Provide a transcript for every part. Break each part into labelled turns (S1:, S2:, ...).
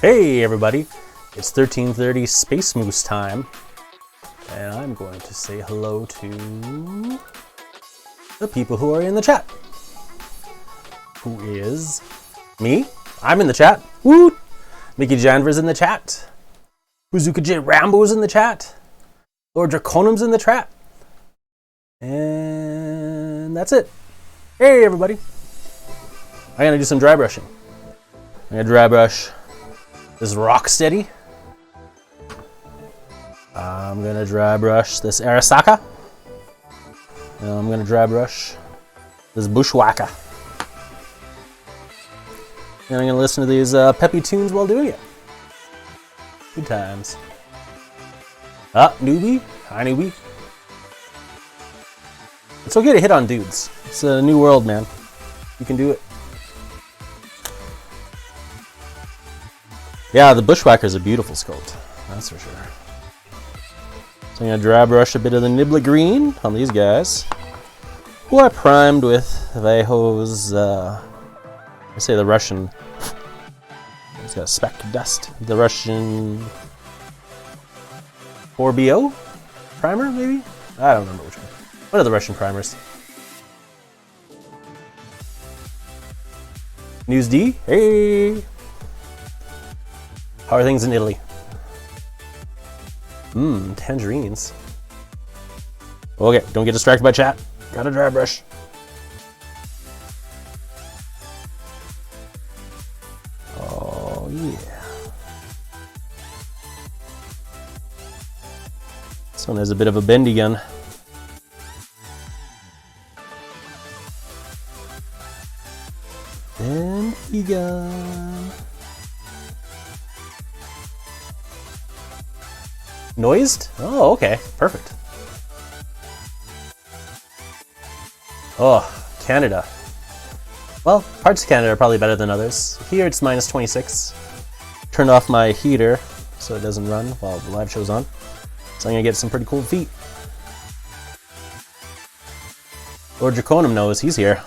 S1: Hey everybody, it's 1330 Space Moose time, and I'm going to say hello to the people who are in the chat. Who is me? I'm in the chat. Woo! Mickey Janver's in the chat. Bazooka J Rambo's in the chat. Lord Draconum's in the chat. And that's it. Hey everybody. I'm gonna do some dry brushing. I'm gonna dry brush this Rocksteady. I'm gonna dry brush this Arasaka. And I'm gonna dry brush this Bushwhacker. And I'm gonna listen to these peppy tunes while doing it. Good times. Newbie. Hi, newbie. It's okay to hit on dudes. It's a new world, man. You can do it. Yeah, the Bushwhacker's a beautiful sculpt. That's for sure. So I'm gonna dry brush a bit of the Nibbler Green on these guys, who I primed with Vallejo's, I say the Russian, it's got a speck of dust. The Russian 4BO primer, maybe? I don't remember which one. One of the Russian primers. News D, hey! How are things in Italy? Tangerines. Okay, don't get distracted by chat. Got a dry brush. Oh, yeah. This one has a bit of a bendy gun. Bendy gun. Noised? Oh, okay. Perfect. Oh, Canada. Well, parts of Canada are probably better than others. Here it's minus 26. Turned off my heater so it doesn't run while the live show's on. So I'm gonna get some pretty cold feet. Lord Draconum knows he's here.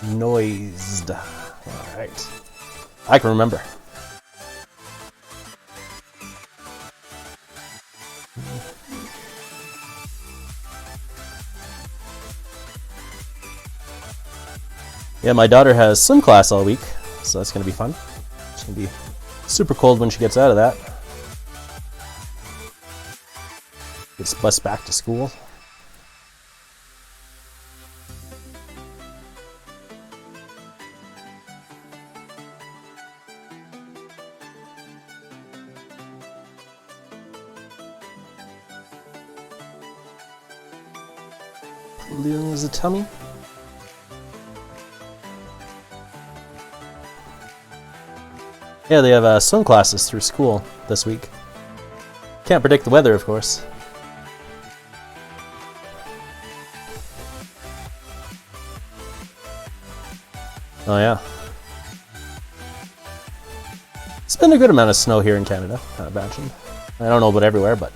S1: Noised. Alright. I can remember. Yeah, my daughter has swim class all week, so that's going to be fun. It's going to be super cold when she gets out of that. Gets bused back to school. Dealing with a tummy. Yeah, they have swim classes through school this week. Can't predict the weather, of course. Oh yeah. It's been a good amount of snow here in Canada, I imagine. I don't know about everywhere, but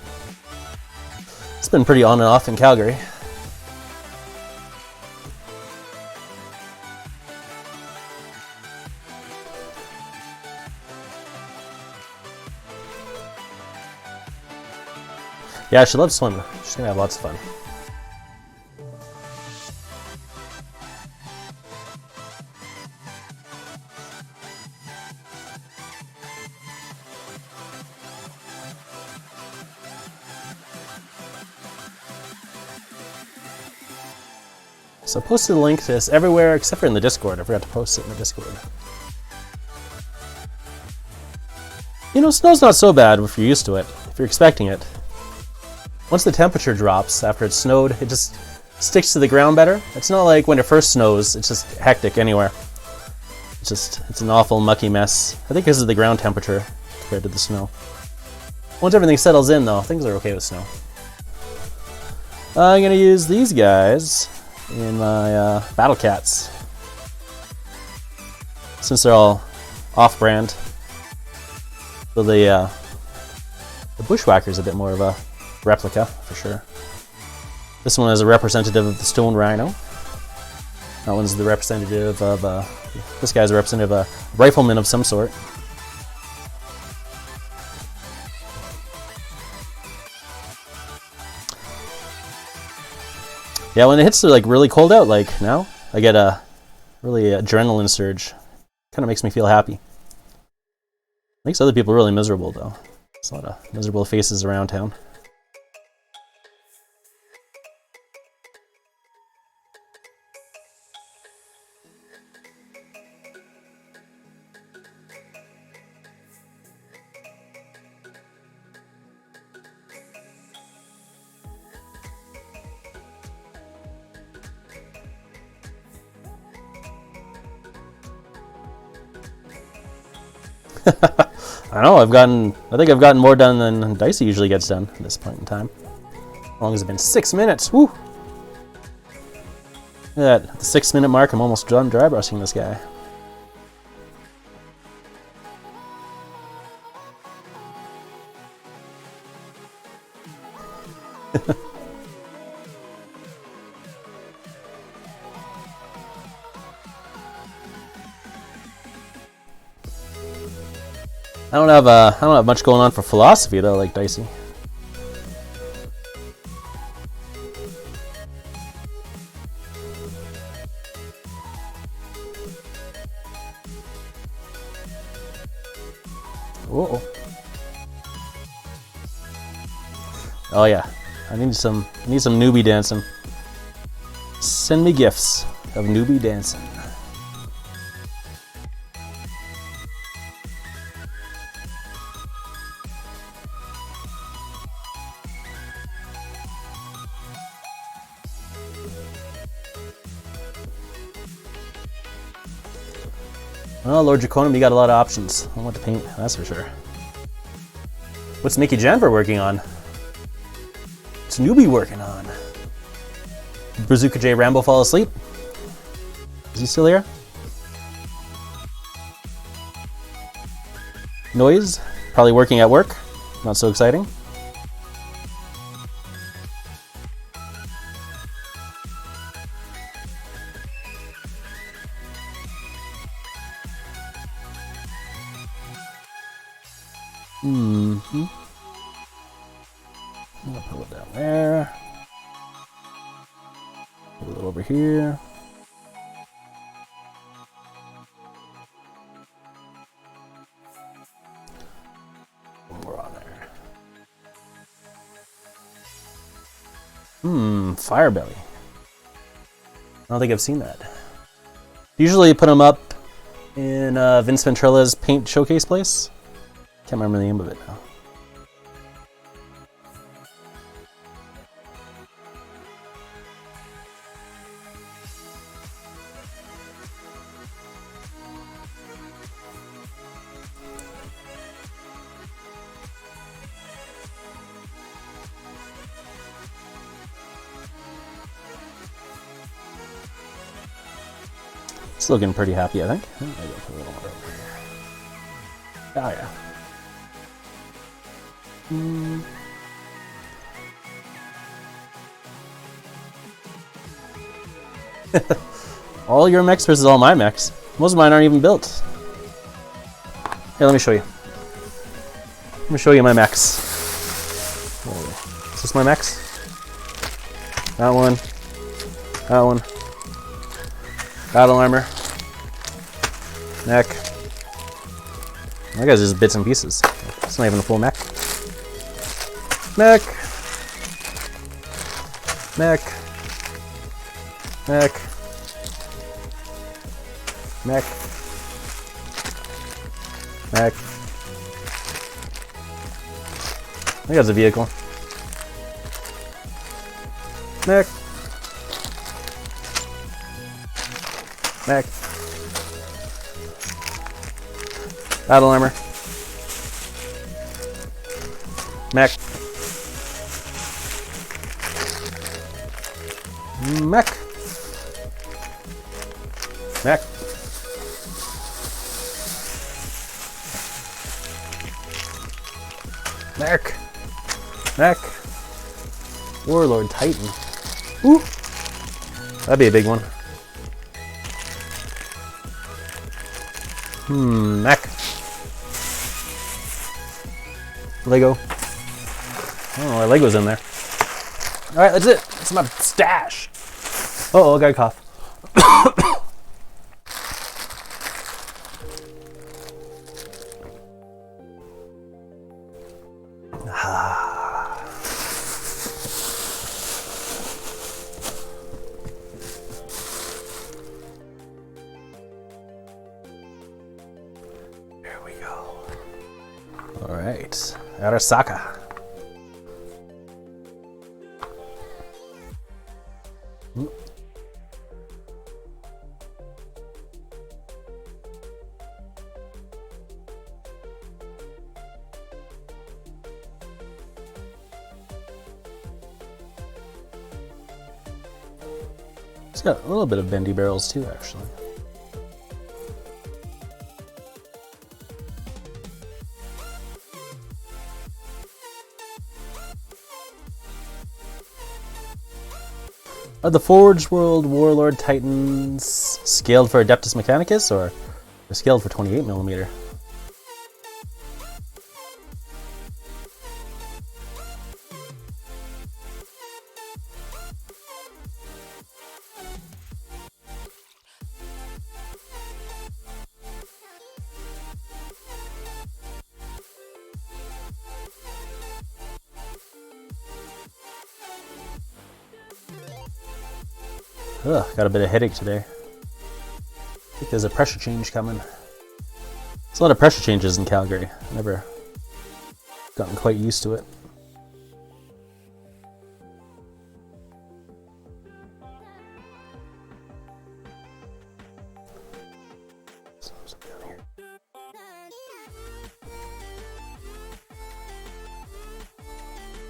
S1: it's been pretty on and off in Calgary. Yeah, she loves swimming. She's gonna have lots of fun. So I posted a link to this everywhere except for in the Discord. I forgot to post it in the Discord. You know, snow's not so bad if you're used to it, if you're expecting it. Once the temperature drops after it's snowed, it just sticks to the ground better. It's not like when it first snows, it's just hectic anywhere. It's an awful mucky mess. I think this is the ground temperature compared to the snow. Once everything settles in though, things are okay with snow. I'm gonna use these guys in my Battle Cats. Since they're all off-brand. So the Bushwhacker's a bit more of a replica, for sure. This one is a representative of the Stone Rhino. That one's the representative of This guy's a representative, a rifleman of some sort. Yeah, when it hits like really cold out, like now, I get a really adrenaline surge. Kind of makes me feel happy. Makes other people really miserable though. There's a lot of miserable faces around town. I know, I think I've gotten more done than Dicey usually gets done at this point in time. How long has it been? 6 minutes! Woo! Look at that, at the 6 minute mark, I'm almost done dry brushing this guy. I don't have much going on for philosophy though, like Dicey. Whoa. Oh yeah, I need some newbie dancing. Send me gifts of newbie dancing. Well, Lord Draconum, you got a lot of options on what to paint, that's for sure. What's Mickey Janver working on? What's Newbie working on? Did Bazooka J Rambo fall asleep? Is he still here? Noise, probably working at work. Not so exciting. Mm-hmm. I'm gonna put it down there. Put a little over here. One more on there. Firebelly. I don't think I've seen that. Usually put them up in Vince Venturella's paint showcase place. Can't remember the name of it now. It's looking pretty happy, I think. Maybe I'll put a little more over here. Oh yeah. All your mechs versus all my mechs. Most of mine aren't even built. Here, let me show you. Let me show you my mechs. Is this my mechs? That one. That one. Battle armor. Mech. That guy's just bits and pieces. It's not even a full mech. Mech. Mech. Mech. Mech. Mech. I think that's a vehicle. Mech. Mech. Battle armor. Mech. Mech. Mech. Mech. Mech. Warlord Titan. Ooh. That'd be a big one. Mech. Lego. Oh, Lego's in there. Alright, that's it. That's my stash. Oh, I got a cough. There we go. Alright. Arasaka. It's got a little bit of bendy barrels too, actually. Are the Forge World Warlord Titans scaled for Adeptus Mechanicus, or they're scaled for 28mm? Ugh, got a bit of headache today. I think there's a pressure change coming. There's a lot of pressure changes in Calgary. Never gotten quite used to it.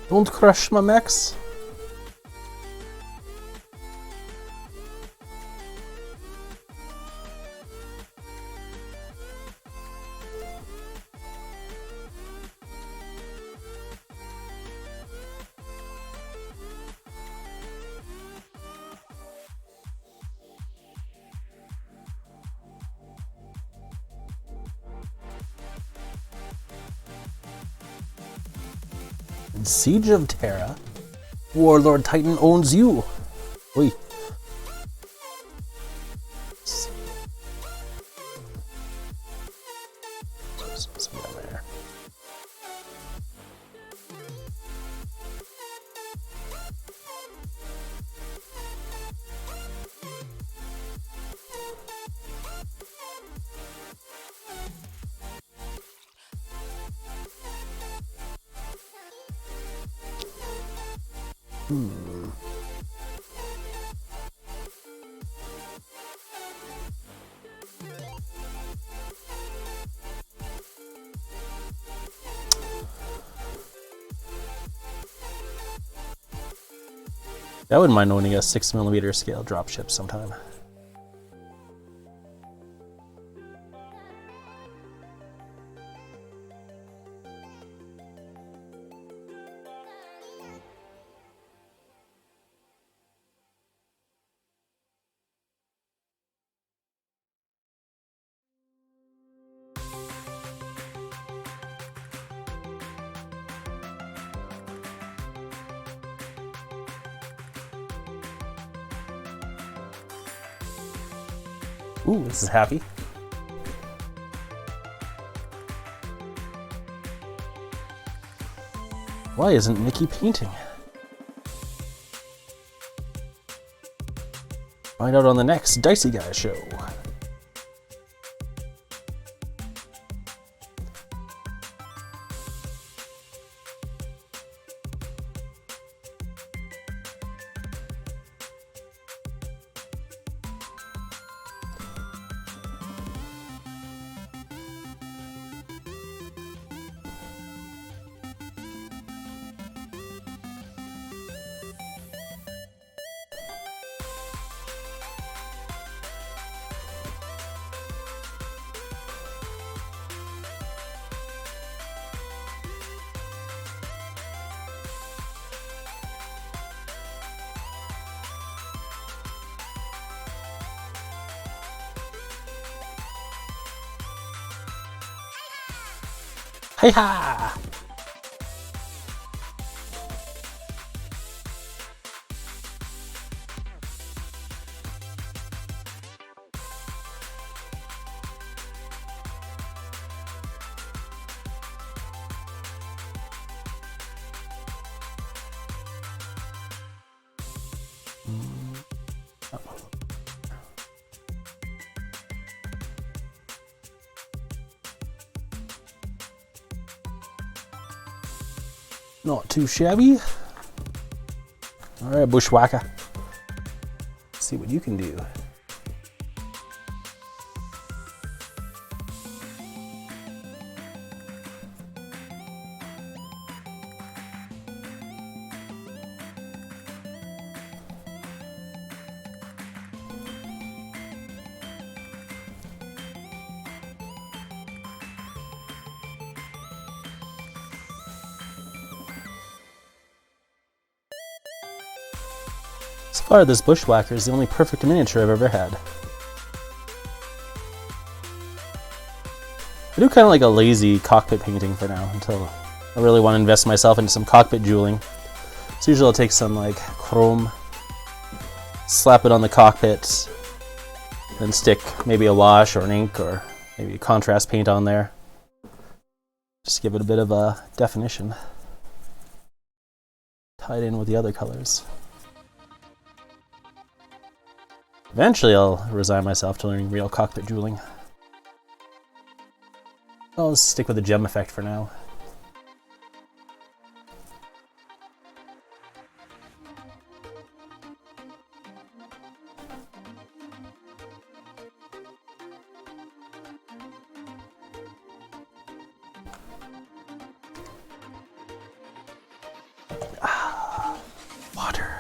S1: Don't crush my mechs. In Siege of Terra, Warlord Titan owns you. Oi. Some down there. I wouldn't mind owning a 6mm scale dropship sometime. Ooh, this is happy. Why isn't Nikki painting? Find out on the next Dicey Guy show. Hey ha! Not too shabby. All right, bushwhacker. Let's see what you can do. So far, this bushwhacker is the only perfect miniature I've ever had. I do kind of like a lazy cockpit painting for now until I really want to invest myself into some cockpit jeweling. So usually I'll take some like chrome, slap it on the cockpit, and stick maybe a wash or an ink or maybe a contrast paint on there. Just give it a bit of a definition. Tie it in with the other colors. Eventually I'll resign myself to learning real cockpit jeweling. I'll stick with the gem effect for now. Water.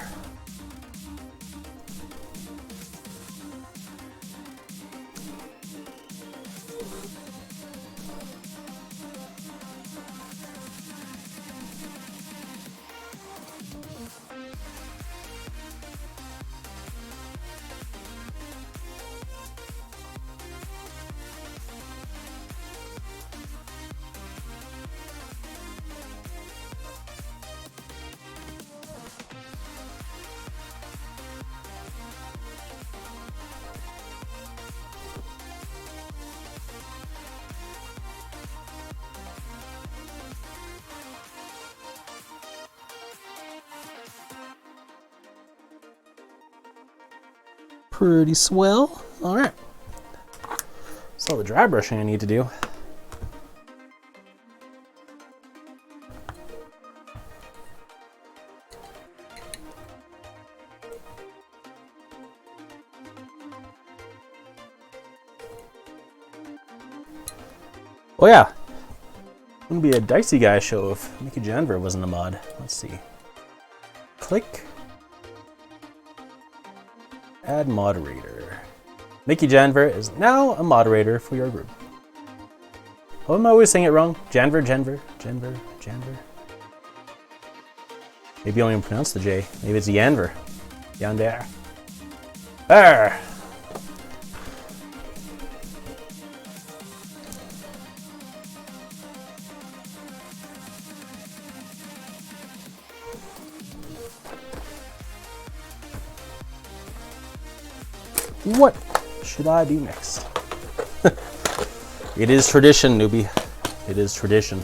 S1: Pretty swell. All right. That's all the dry brushing I need to do. Oh yeah. Wouldn't be a Dicey Guy show if Mickey Janver wasn't a mod. Let's see. Click. Add moderator. Mickey Janver is now a moderator for your group. Oh, am I always saying it wrong? Janver. Maybe you only pronounce the J. Maybe it's Janver. Yander. Arr! What should I do next? It is tradition, newbie. It is tradition.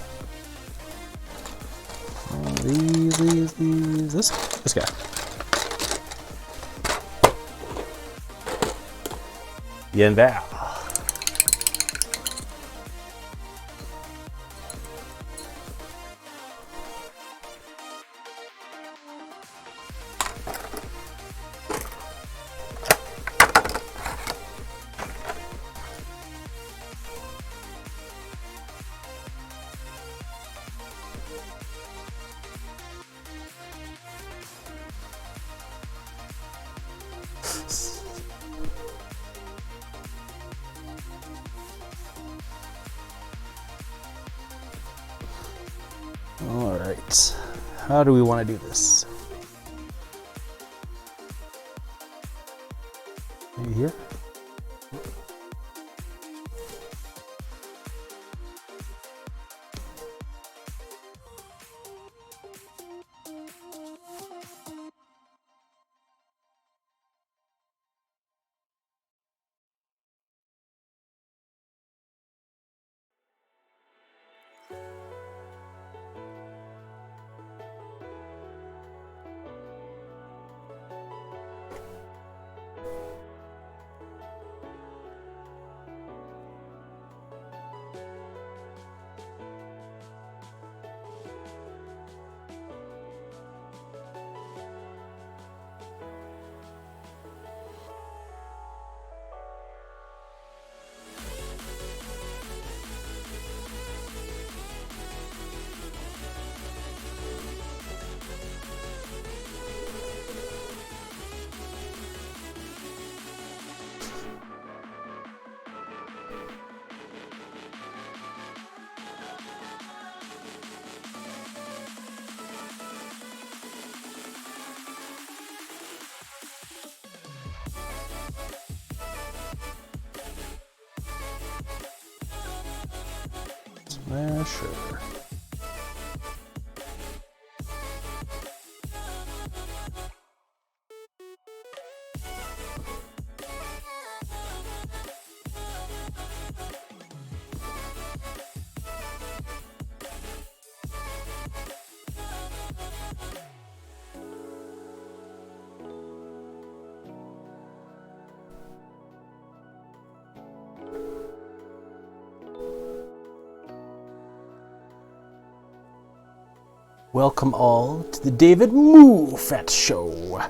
S1: These. This guy. Yenval. All right, how do we want to do this? Maybe here? Sure. Welcome all to the David Moufett Show.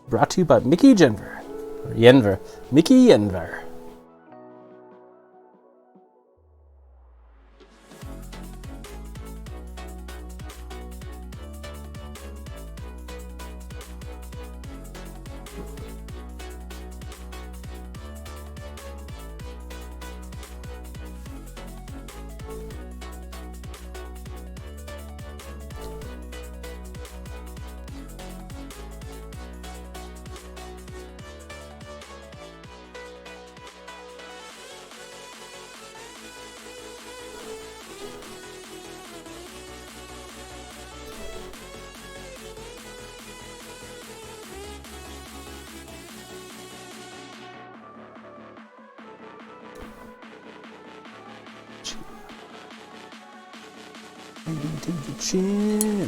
S1: Brought to you by Mickey Yenver. Or Yenver. Mickey Yenver. To the chin.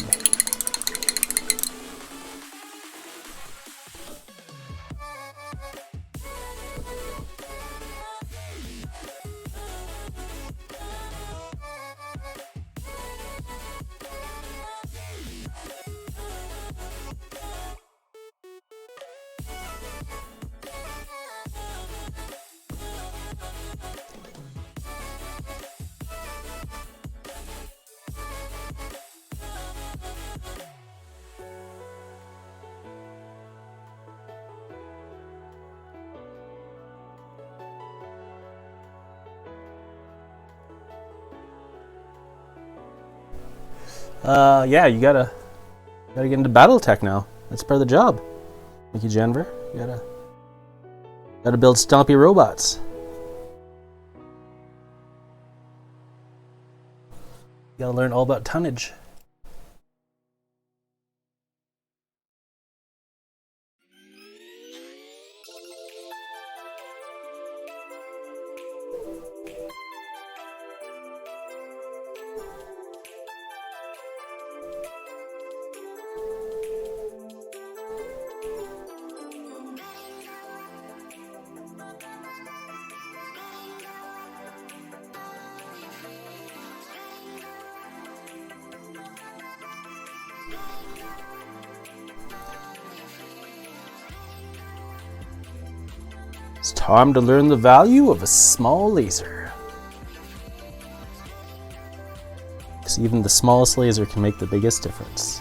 S1: Yeah, you gotta get into BattleTech now. That's part of the job. Mickey Yenver, you gotta build stompy robots. You gotta learn all about tonnage. It's time to learn the value of a small laser. Because even the smallest laser can make the biggest difference.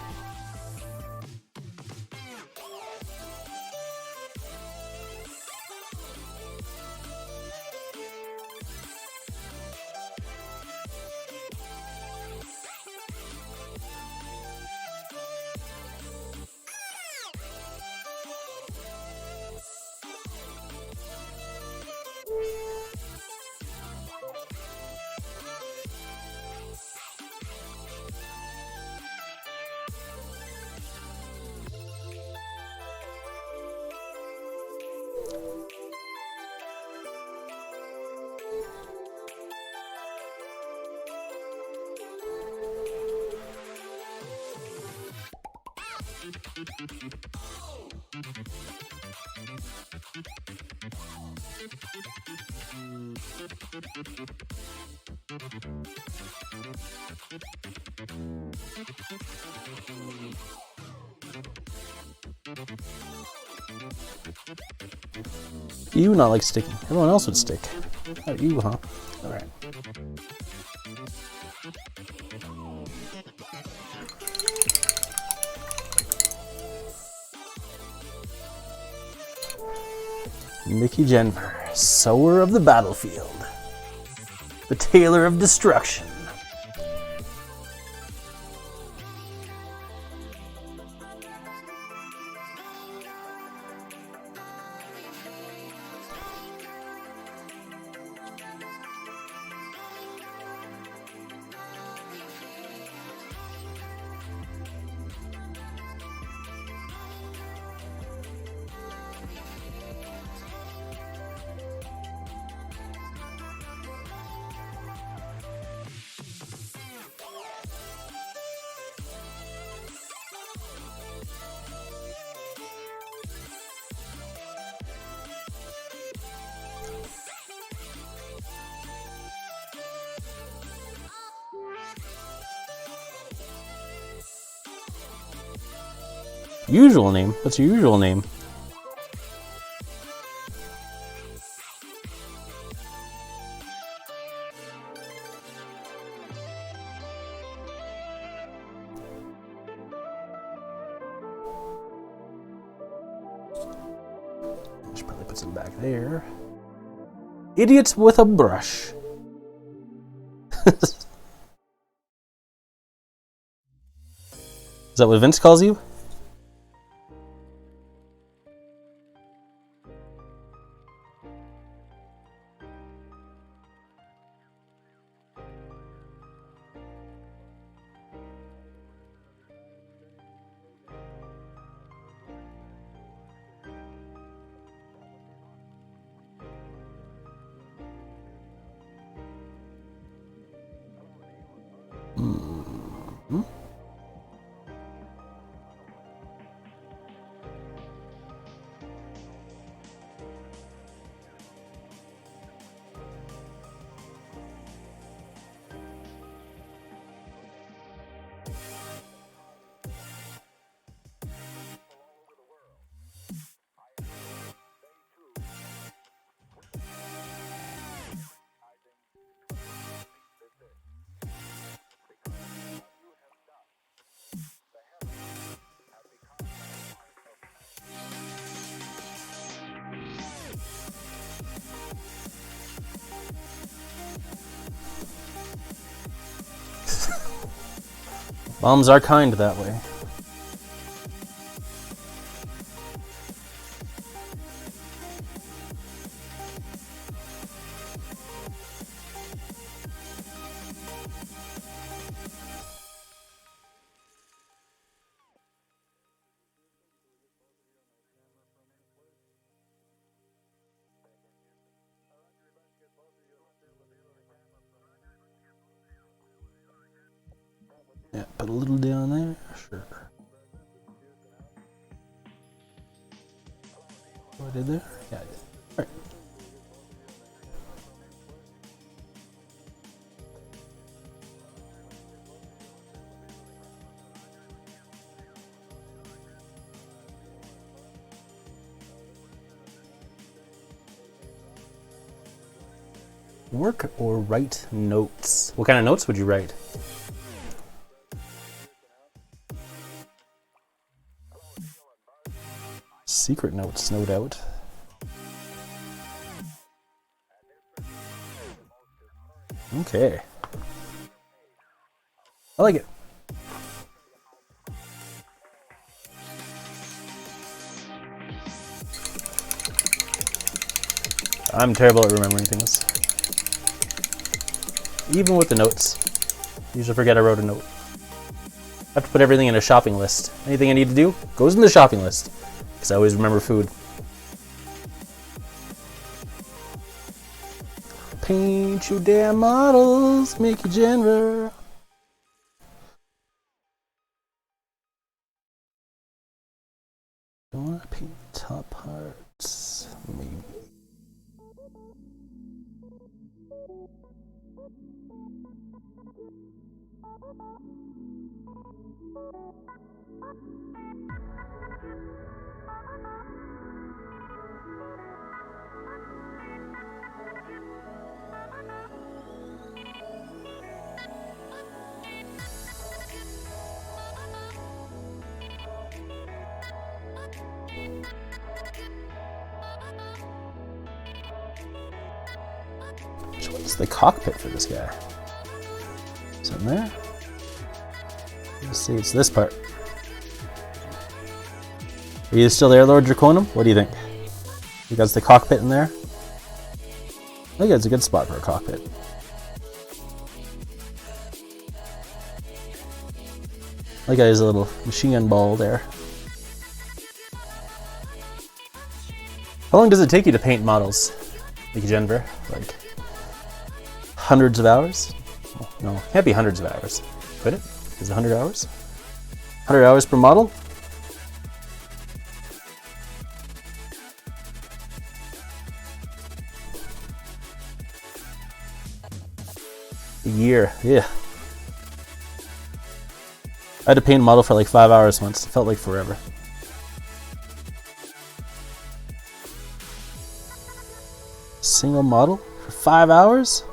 S1: You not like sticking. Everyone else would stick. Not you, huh? Alright. Mickey Yenver, sower of the battlefield. The tailor of destruction. Usual name? What's your usual name? Should probably put some back there. Idiots with a brush. Is that what Vince calls you? Mm-hmm. Moms are kind that way. Yeah, put a little down there, sure. What I did there? Yeah, I did. All right. Work or write notes? What kind of notes would you write? Secret notes, no doubt. Okay. I like it. I'm terrible at remembering things. Even with the notes. Usually forget I wrote a note. I have to put everything in a shopping list. Anything I need to do goes in the shopping list. Because I always remember food. Paint your damn models, make your genre. Don't want to paint top parts. Maybe. What's the cockpit for this guy? Is it in there? Let's see, it's this part. Are you still there, Lord Draconum? What do you think? You got the cockpit in there? I think it's a good spot for a cockpit. That guy has a little machine gun ball there. How long does it take you to paint models? Like Denver? Like hundreds of hours? No, it can't be hundreds of hours. Could it? Is it 100 hours? 100 hours per model? A year, yeah. I had to paint a model for like 5 hours once. It felt like forever. single model for 5 hours?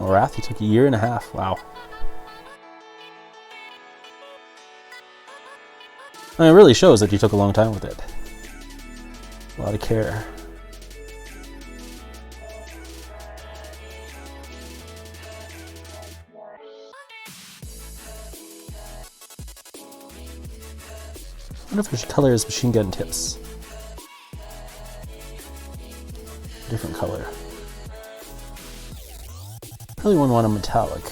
S1: Wrath, you took 1.5 years. Wow. I mean, it really shows that you took a long time with it. A lot of care. I wonder if I should color his machine gun tips. Different color. Probably wouldn't want a metallic.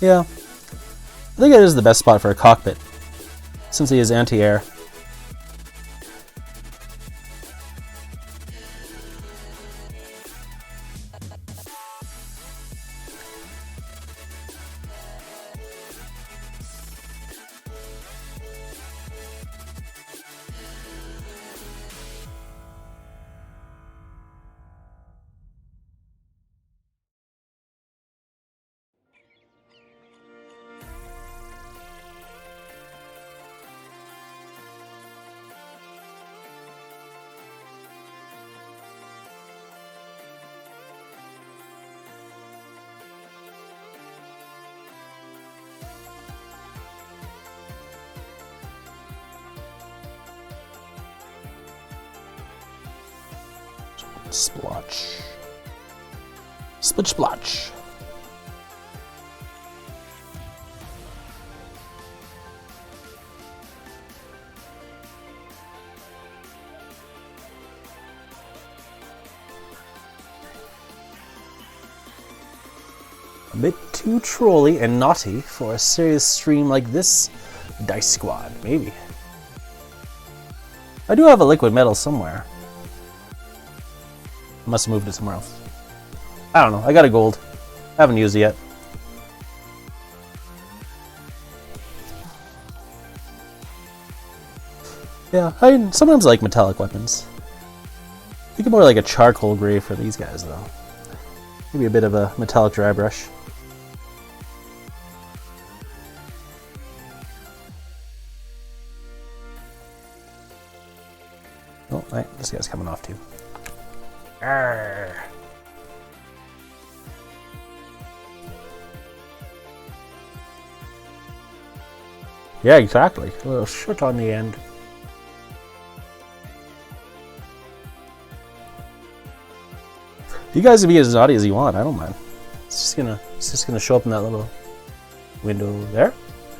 S1: Yeah, I think it is the best spot for a cockpit, since he is anti-air. Splotch. Splitch splotch. A bit too trolly and naughty for a serious stream like this, Dicey Squad, maybe. I do have a liquid metal somewhere. I must have moved it somewhere else. I don't know. I got a gold. I haven't used it yet. Yeah, I sometimes like metallic weapons. I think more like a charcoal gray for these guys, though. Maybe a bit of a metallic dry brush. Oh, right, this guy's coming off too. Arrgh. Yeah, exactly. A little shit on the end. You guys can be as naughty as you want. I don't mind. It's just gonna show up in that little window there.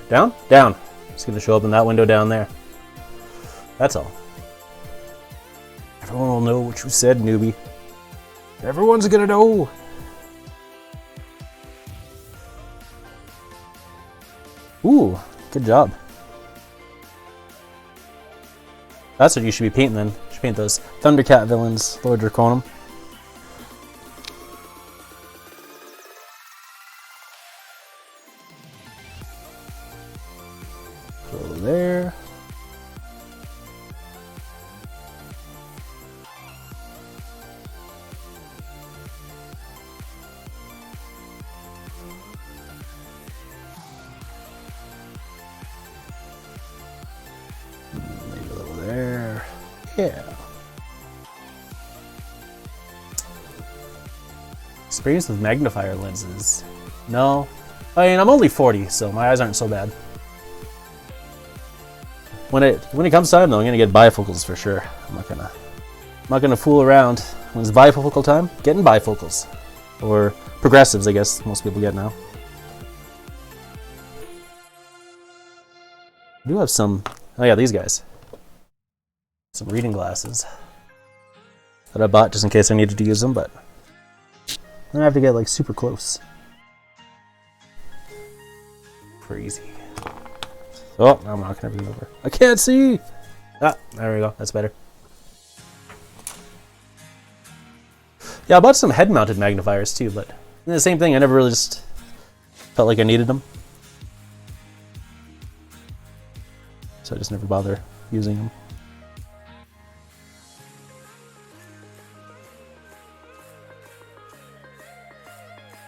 S1: Down, down. It's gonna show up in that window down there. That's all. Everyone will know what you said, newbie. Everyone's gonna know. Ooh, good job. That's what you should be painting then. You should paint those Thundercat villains, Lord Draconum. Go there. Maybe a little there. Yeah. Experience with magnifier lenses. No. I mean, I'm only 40, so my eyes aren't so bad. When it comes time though, I'm gonna get bifocals for sure. I'm not gonna fool around. When it's bifocal time, getting bifocals. Or progressives, I guess most people get now. I do have some, oh yeah, these guys. Some reading glasses that I bought just in case I needed to use them, but I'm gonna have to get like super close. Crazy. Oh, I'm not gonna be over. I can't see! Ah, there we go. That's better. Yeah, I bought some head-mounted magnifiers too, but the same thing. I never really just felt like I needed them. So I just never bother using them.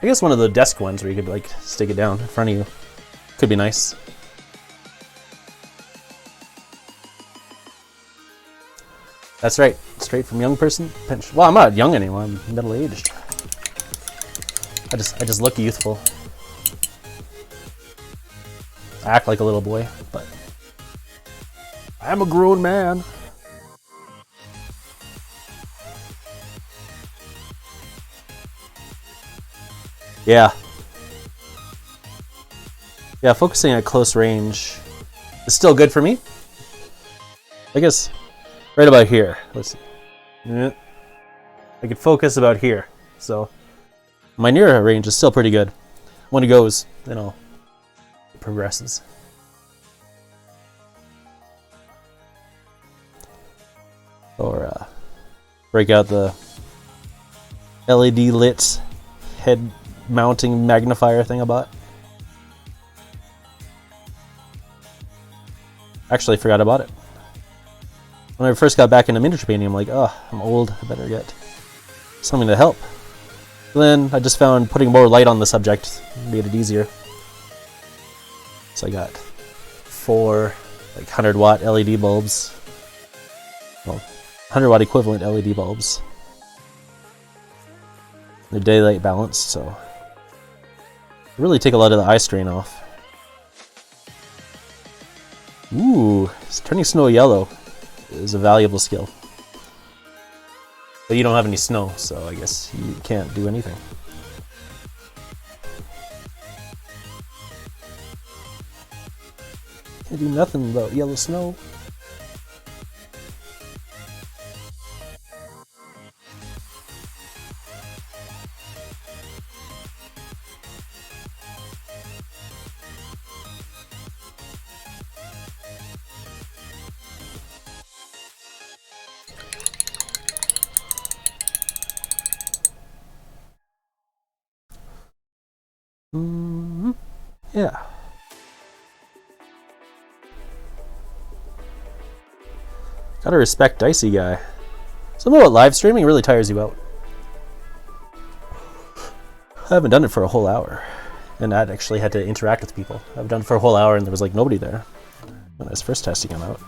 S1: I guess one of the desk ones where you could like stick it down in front of you could be nice. That's right, straight from young person pinch. Well, I'm not young anymore. I'm middle aged. I just look youthful. I act like a little boy, but I'm a grown man. Yeah. Yeah, focusing at close range is still good for me. I guess right about here. Let's see. Yeah. I could focus about here. So my near range is still pretty good. When it goes, you know, it progresses. Or break out the LED lit head mounting magnifier thing I bought. Actually, I forgot about it. When I first got back into miniature painting, I'm like, oh, I'm old, I better get something to help. Then I just found putting more light on the subject made it easier. So I got 4 like 100-watt LED bulbs. Well, 100-watt equivalent LED bulbs. They're daylight balanced, so really take a lot of the eye strain off. Ooh, turning snow yellow is a valuable skill. But you don't have any snow, so I guess you can't do anything. Can't do nothing about yellow snow. Yeah. Gotta respect Dicey guy. Something about live streaming really tires you out. I haven't done it for a whole hour. And I'd actually had to interact with people. I've done it for a whole hour and there was like nobody there when I was first testing them out.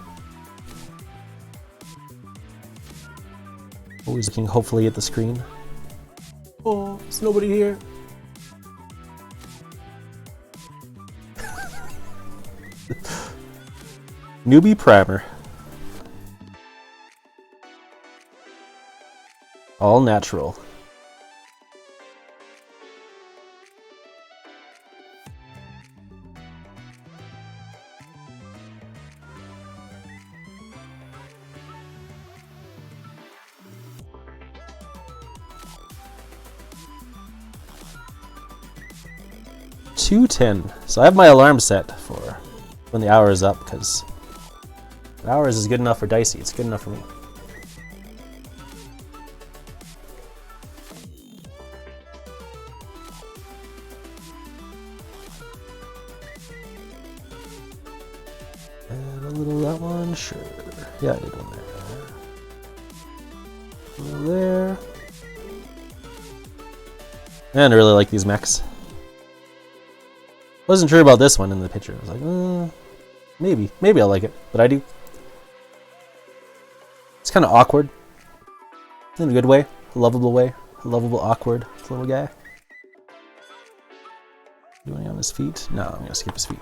S1: Always looking hopefully at the screen. Oh, there's nobody here. Newbie primer. All natural. $2.10. So I have my alarm set for when the hour is up, because hours is good enough for Dicey. It's good enough for me. And a little that one, sure. Yeah, I did one there. A little there. And I really like these mechs. Wasn't sure about this one in the picture. I was like, maybe I'll like it, but I do. It's kind of awkward, in a good way, a lovable, awkward little guy. Doing on his feet? No, I'm gonna skip his feet.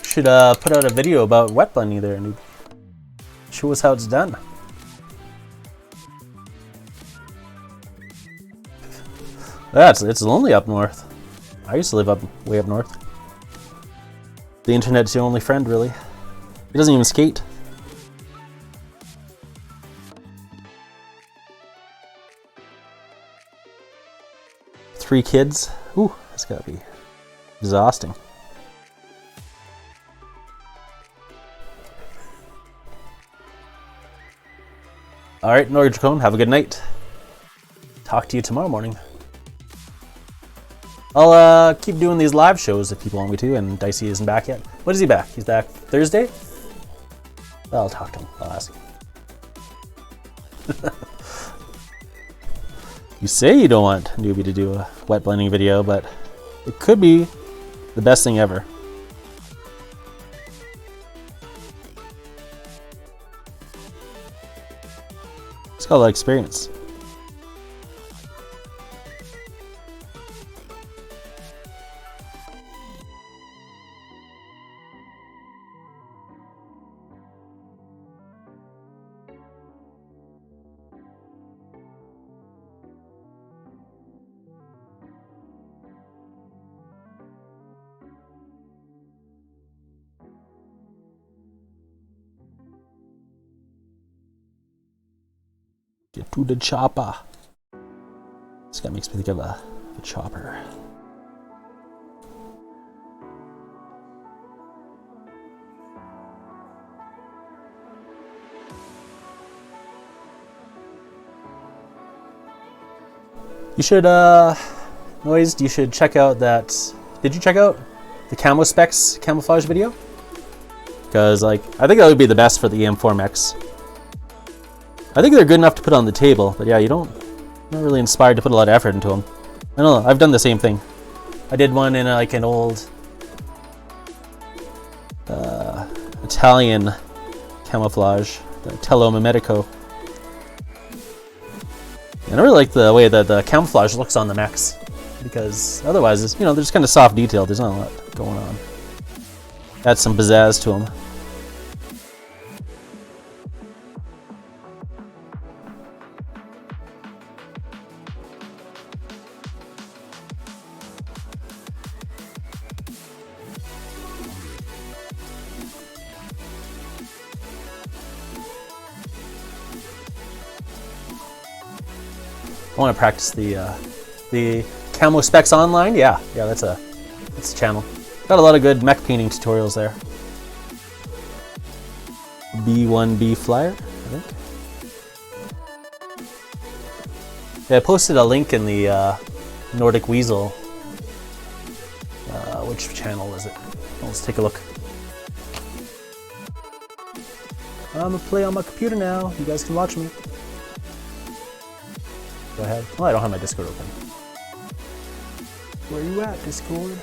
S1: Should put out a video about wet blending there and show us how it's done. It's lonely up north. I used to live way up north. The internet's your only friend, really. He doesn't even skate. Three kids. Ooh, that's gotta be exhausting. Alright, Norgicone, have a good night. Talk to you tomorrow morning. I'll keep doing these live shows if people want me to, and Dicey isn't back yet. When is he back? He's back Thursday? I'll talk to him. I'll ask him. You say you don't want Newbie to do a wet blending video, but it could be the best thing ever. It's got a lot of experience. Get to the chopper. This guy makes me think of a chopper. You should, Noised, you should check out that. Did you check out the Camo Specs camouflage video? Because, like, I think that would be the best for the EM4MX. I think they're good enough to put on the table, but yeah, you're not really inspired to put a lot of effort into them. I don't know, I've done the same thing. I did one in like an old Italian camouflage, the Tello Mimetico. And I really like the way that the camouflage looks on the mechs, because otherwise, it's, you know, they're just kind of soft detail. There's not a lot going on. Add some pizzazz to them. I want to practice the Camo Specs online. Yeah, that's a channel. Got a lot of good mech painting tutorials there. B1B Flyer, I think. Yeah, I posted a link in the Nordic Weasel. Which channel is it? Let's take a look. I'm gonna play on my computer now. You guys can watch me. Go ahead. Oh, I don't have my Discord open. Where you at, Discord?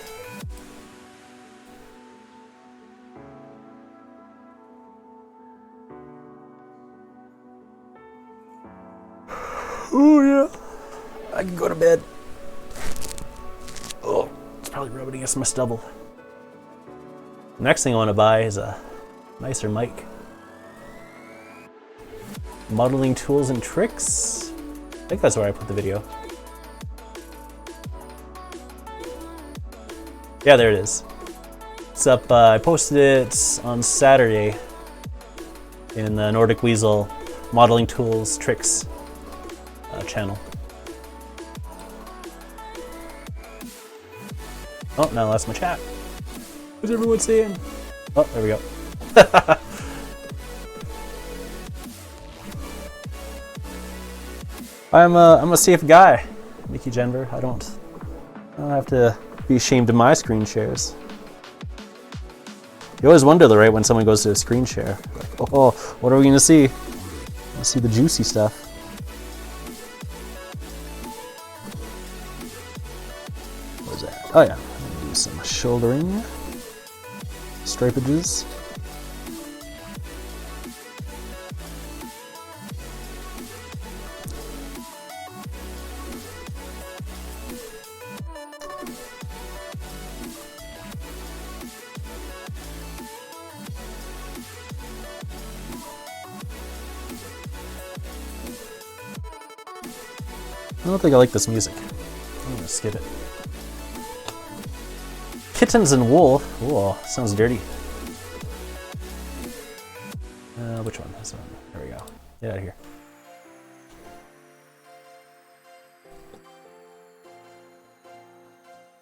S1: Oh yeah. I can go to bed. Oh, it's probably rubbing against my stubble. Next thing I want to buy is a nicer mic. Modeling tools and tricks. I think that's where I put the video. Yeah, there it is. It's up. I posted it on Saturday in the Nordic Weasel Modeling Tools Tricks channel. Oh, now I lost my chat. What's everyone saying? Oh, there we go. I'm a safe guy, Mickey Jenver. I don't have to be ashamed of my screen shares. You always wonder, though, right, when someone goes to a screen share, like, oh, what are we gonna see? Let's see the juicy stuff. What is that? Oh yeah, I'm gonna do some shouldering, stripages. I don't think I like this music. I'm gonna skip it. Kittens and wool. Ooh, sounds dirty. Which one? This one. There we go. Get out of here.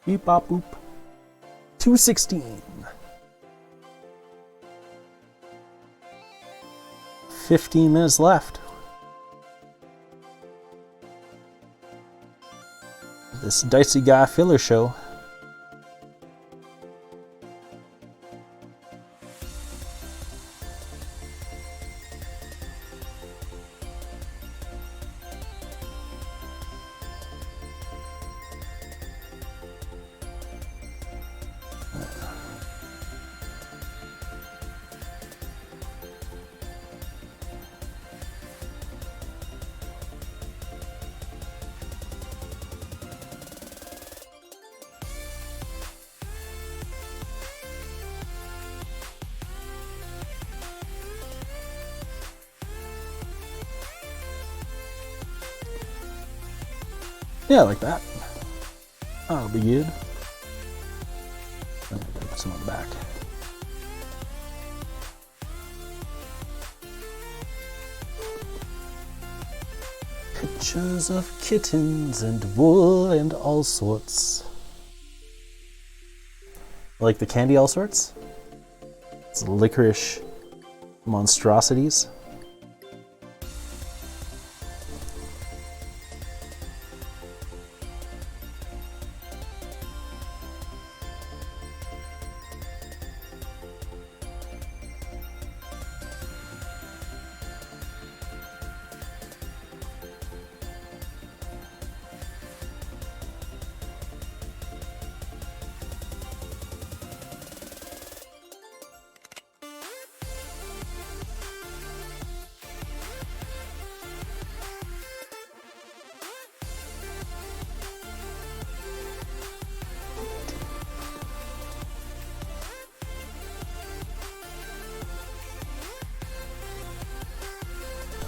S1: Beep bop boop. 216. 15 minutes left. this Dicey Guy filler show. Yeah, like that. That'll be good. Put some on the back. Pictures of kittens and wool and all sorts. Like the candy all sorts? It's licorice monstrosities.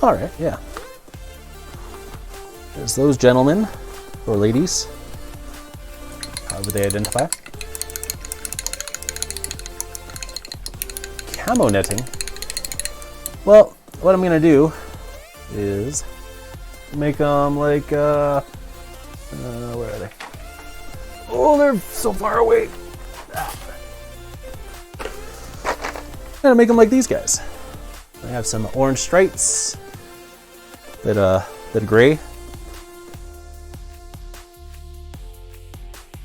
S1: Alright, yeah. There's those gentlemen, or ladies, however they identify. Camo netting. Well, what I'm gonna do is make them like, where are they? Oh, they're so far away. I'm gonna make them like these guys. I have some orange stripes. Bit of gray.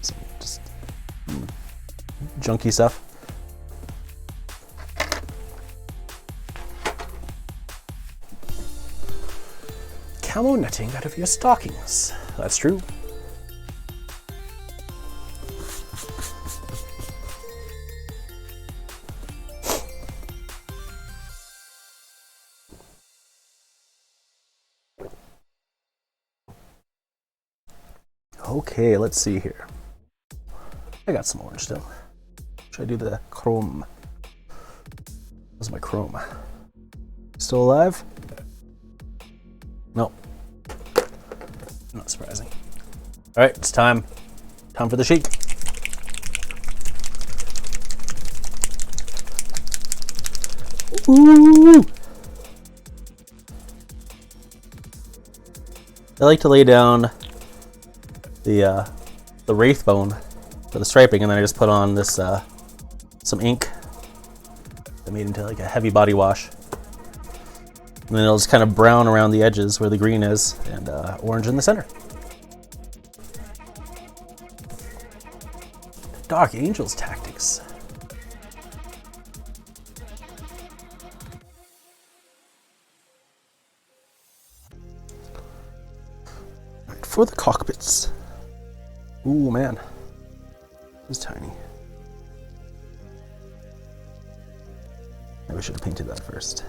S1: Some just junky stuff. Camo netting out of your stockings. That's true. Okay, let's see here. I got some orange still. Should I do the chrome? Where's my chrome? Still alive? No. Not surprising. All right, it's time. Time for the shake. Ooh! I like to lay down the wraith bone for the striping, and then I just put on this some ink that made into like a heavy body wash, and then it'll just kind of brown around the edges where the green is, and orange in the center. Dark Angel's tactics. Right, for the cockpits. Ooh, man. It's tiny. Maybe I should have painted that first.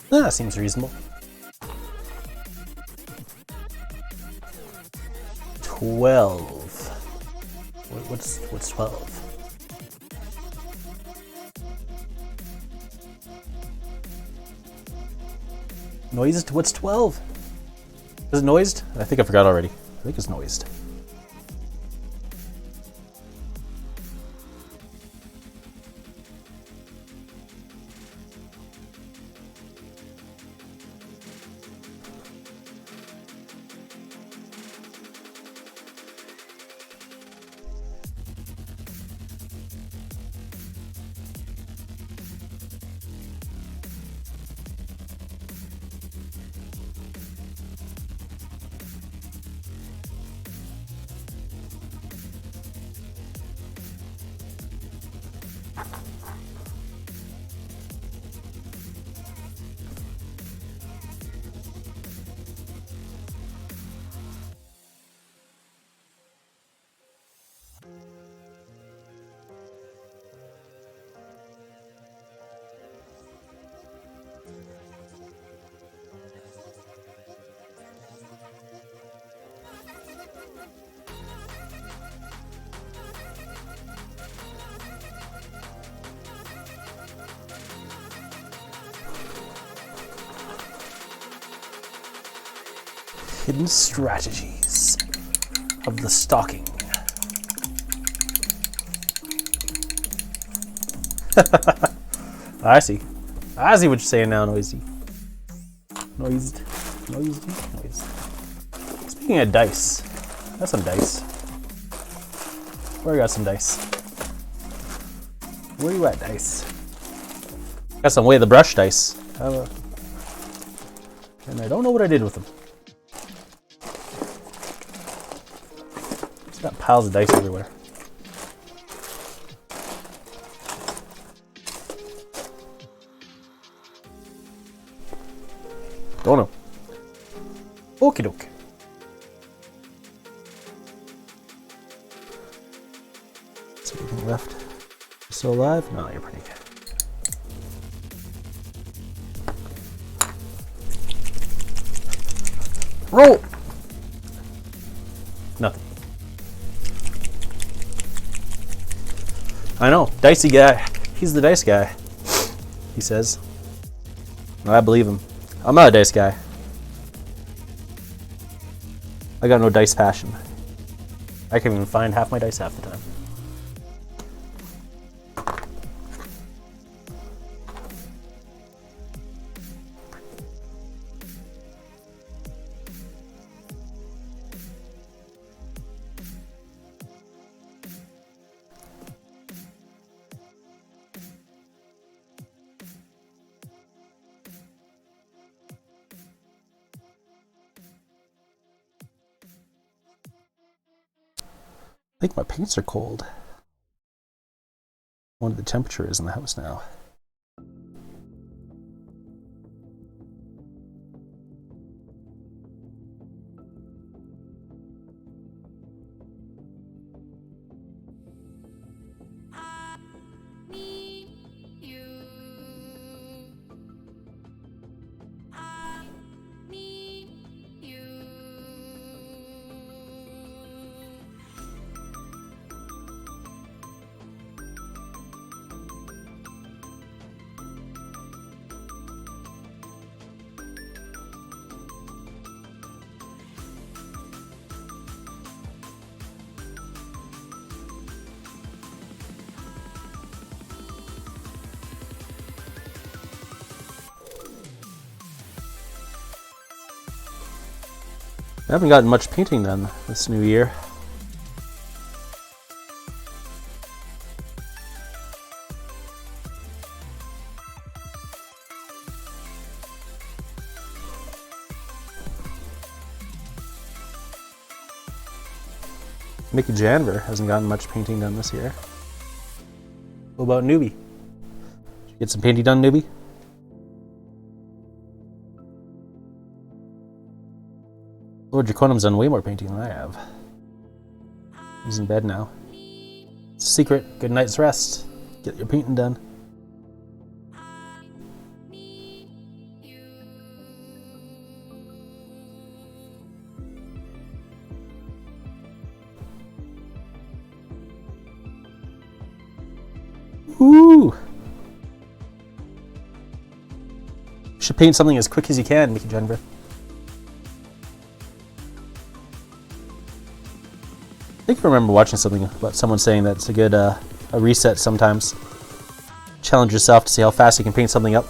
S1: That seems reasonable. 12. What's 12? Noised? What's 12? Is it noised? I think I forgot already. I think it's noised. hidden strategies of the stalking. I see. I see what you're saying now, Noisy. Noised. Speaking of dice, I got some dice. Where I got some dice? Where you at, dice? Got some Way the Brush dice. And I don't know what I did with them. Just got piles of dice everywhere. Don't know. Okie doke. Is there anything left? Still alive? No, you're pretty good. Roll! Nothing. I know. Dicey guy. He's the dice guy. He says. I believe him. I'm not a dice guy. I got no dice passion. I can't even find half my dice half the time. I think my paints are cold. I wonder what the temperature is in the house now. I haven't gotten much painting done this new year. Mickey Janver hasn't gotten much painting done this year. What about Newbie? Did you get some painting done, Newbie? Lord Draconum's done way more painting than I have. He's in bed now. It's a secret. Good night's rest. Get your painting done. Ooh! You should paint something as quick as you can, Mickey Janver. I think I remember watching something about someone saying that it's a good a reset sometimes. Challenge yourself to see how fast you can paint something up.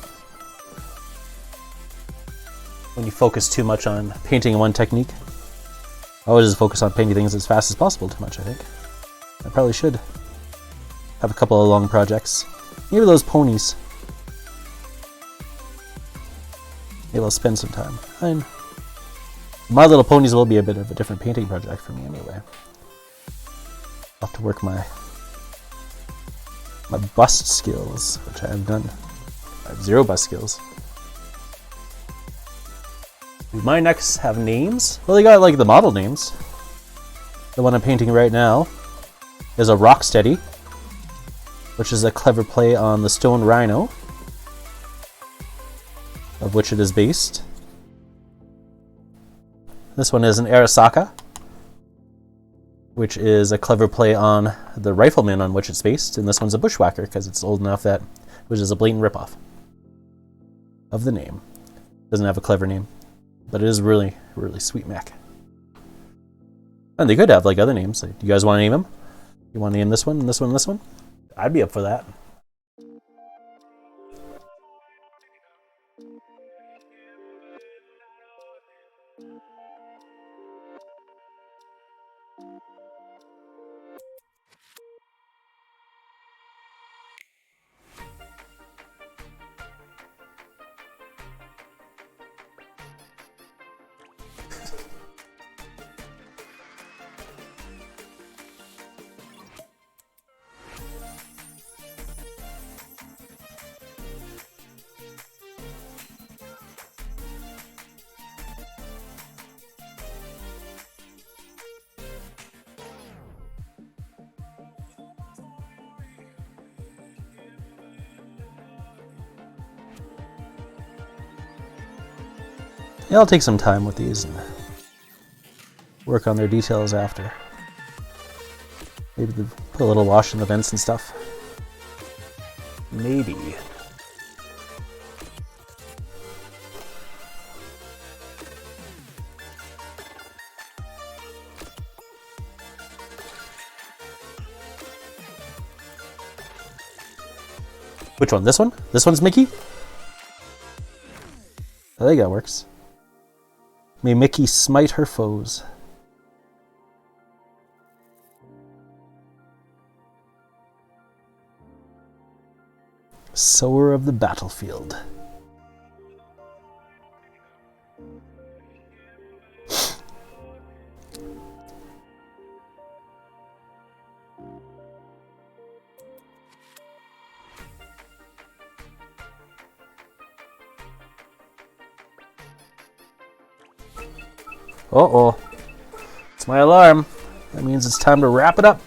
S1: When you focus too much on painting one technique. I always just focus on painting things as fast as possible too much, I think. I probably should have a couple of long projects. Maybe those ponies. Maybe I'll spend some time. Fine. My Little Ponies will be a bit of a different painting project for me anyway. I'll have to work my bust skills, which I have done. I have 0 bust skills. Do my necks have names? Well, they got like the model names. The one I'm painting right now is a Rocksteady, which is a clever play on the stone rhino, of which it is based. This one is an Arasaka, which is a clever play on the rifleman on which it's based, and this one's a bushwhacker because it's old enough that which is a blatant ripoff of the name. Doesn't have a clever name. But it is really, really sweet mech. And they could have like other names. Like, do you guys want to name them? You want to name this one and this one and this one? I'd be up for that. Yeah, I'll take some time with these and work on their details after. Maybe put a little wash in the vents and stuff. Maybe. Which one? This one? This one's Mickey? I think that works. May Mickey smite her foes. Sower of the battlefield. Uh-oh. It's my alarm. That means it's time to wrap it up.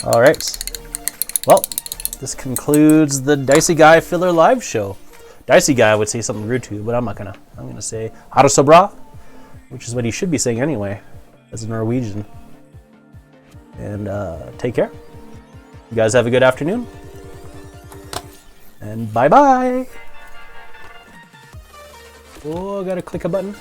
S1: Alright. Well, this concludes the Dicey Guy Filler Live Show. Dicey Guy would say something rude to you, but I'm not gonna. I'm gonna say "Ha så bra," which is what he should be saying anyway, as a Norwegian. And take care. You guys have a good afternoon. And bye-bye. Oh, I gotta click a button.